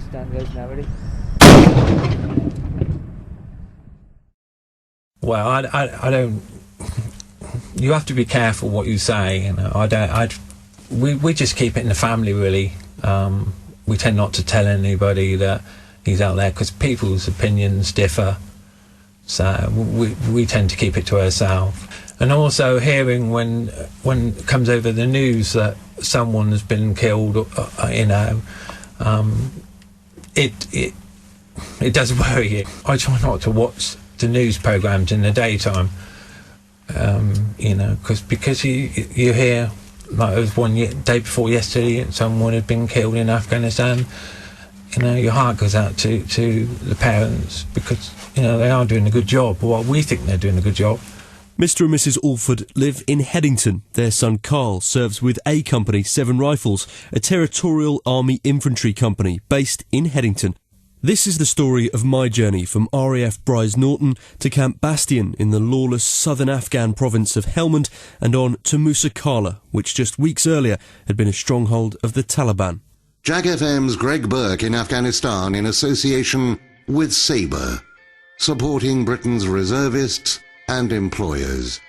stand goes now, ready? Well, I don't. You have to be careful what you say. You know, we just keep it in the family, really. We tend not to tell anybody that he's out there because people's opinions differ. So we tend to keep it to ourselves. And also hearing when it comes over the news that someone has been killed, you know, it does worry you. I try not to watch the news programmes in the daytime, you know, because you hear, like there was day before yesterday, someone had been killed in Afghanistan. You know, your heart goes out to the parents because, you know, they are doing a good job. Well, we think they're doing a good job. Mr and Mrs Alford live in Headington. Their son Carl serves with A Company 7 Rifles, a territorial army infantry company based in Headington. This is the story of my journey from RAF Brize Norton to Camp Bastion in the lawless southern Afghan province of Helmand and on to Musa Qala, which just weeks earlier had been a stronghold of the Taliban. Jack FM's Greg Burke in Afghanistan in association with Sabre, supporting Britain's reservists and employers.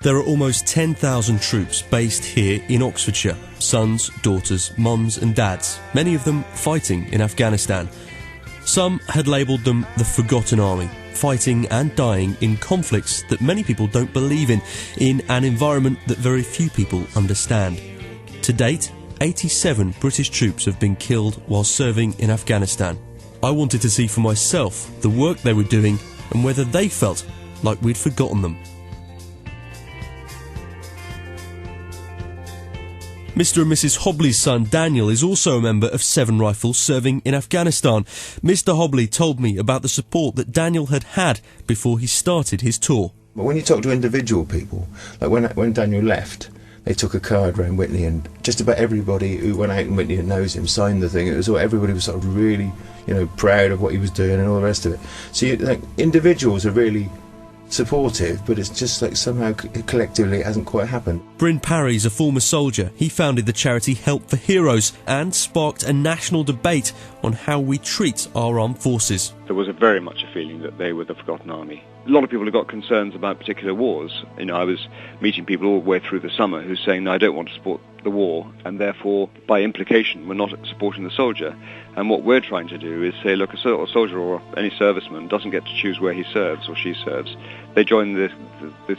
There are almost 10,000 troops based here in Oxfordshire. Sons, daughters, mums and dads, many of them fighting in Afghanistan. Some had labelled them the Forgotten Army, fighting and dying in conflicts that many people don't believe in an environment that very few people understand. To date, 87 British troops have been killed while serving in Afghanistan. I wanted to see for myself the work they were doing and whether they felt like we'd forgotten them. Mr and Mrs Hobley's son Daniel is also a member of 7 Rifles serving in Afghanistan. Mr Hobley told me about the support that Daniel had before he started his tour. But when you talk to individual people, like when Daniel left, they took a card around Whitney and just about everybody who went out in Whitney and knows him signed the thing. It was all, everybody was sort of really, you know, proud of what he was doing and all the rest of it. So like, individuals are really supportive, but it's just like somehow collectively it hasn't quite happened. Bryn Parry's a former soldier. He founded the charity Help for Heroes and sparked a national debate on how we treat our armed forces. There was very much a feeling that they were the forgotten army. A lot of people have got concerns about particular wars. You know, I was meeting people all the way through the summer who's saying, no, I don't want to support the war, and therefore, by implication, we're not supporting the soldier. And what we're trying to do is say, look, a soldier or any serviceman doesn't get to choose where he serves or she serves. They join the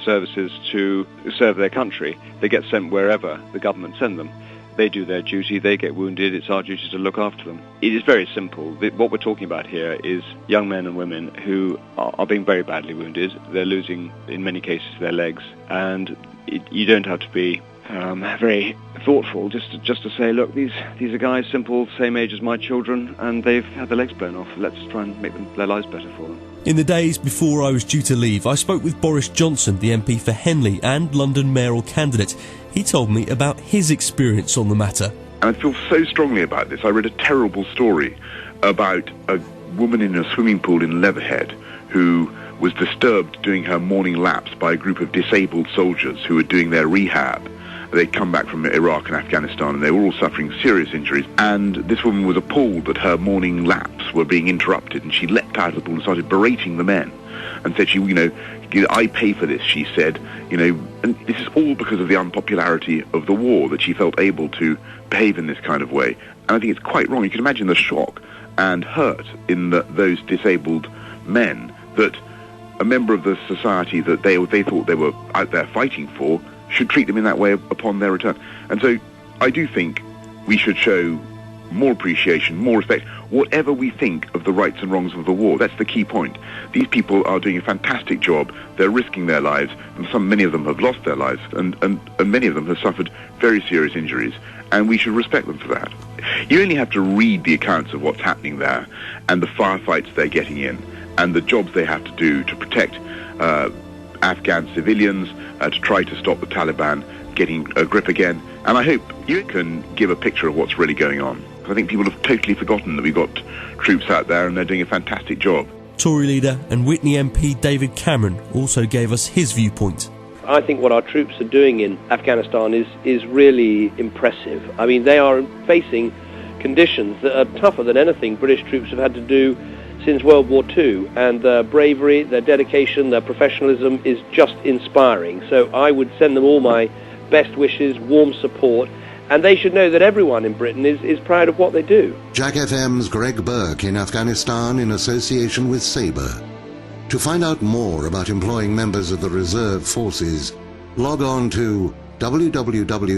services to serve their country. They get sent wherever the government send them. They do their duty, they get wounded, it's our duty to look after them. It is very simple. What we're talking about here is young men and women who are being very badly wounded. They're losing, in many cases, their legs. And you don't have to be very thoughtful just to say, look, these are guys simple, same age as my children, and they've had their legs blown off. Let's try and make their lives better for them. In the days before I was due to leave, I spoke with Boris Johnson, the MP for Henley and London mayoral candidate. He told me about his experience on the matter. And I feel so strongly about this. I read a terrible story about a woman in a swimming pool in Leatherhead who was disturbed doing her morning laps by a group of disabled soldiers who were doing their rehab. They'd come back from Iraq and Afghanistan and they were all suffering serious injuries, and this woman was appalled that her morning laps were being interrupted, and she leapt out of the pool and started berating the men and said, I pay for this, she said, and this is all because of the unpopularity of the war, that she felt able to behave in this kind of way. And I think it's quite wrong. You can imagine the shock and hurt in those disabled men that a member of the society that they thought they were out there fighting for should treat them in that way upon their return. And so I do think we should show more appreciation, more respect, whatever we think of the rights and wrongs of the war. That's the key point. These people are doing a fantastic job. They're risking their lives, and many of them have lost their lives, and many of them have suffered very serious injuries, and we should respect them for that. You only have to read the accounts of what's happening there, and the firefights they're getting in, and the jobs they have to do to protect Afghan civilians, to try to stop the Taliban getting a grip again. And I hope you can give a picture of what's really going on. I think people have totally forgotten that we've got troops out there and they're doing a fantastic job. Tory leader and Witney MP David Cameron also gave us his viewpoint. I think what our troops are doing in Afghanistan is really impressive. I mean, they are facing conditions that are tougher than anything British troops have had to do since World War II, and their bravery, their dedication, their professionalism is just inspiring. So I would send them all my best wishes, warm support, and they should know that everyone in Britain is proud of what they do. Jack FM's Greg Burke in Afghanistan in association with Sabre. To find out more about employing members of the reserve forces, log on to www.sabre.mod.uk.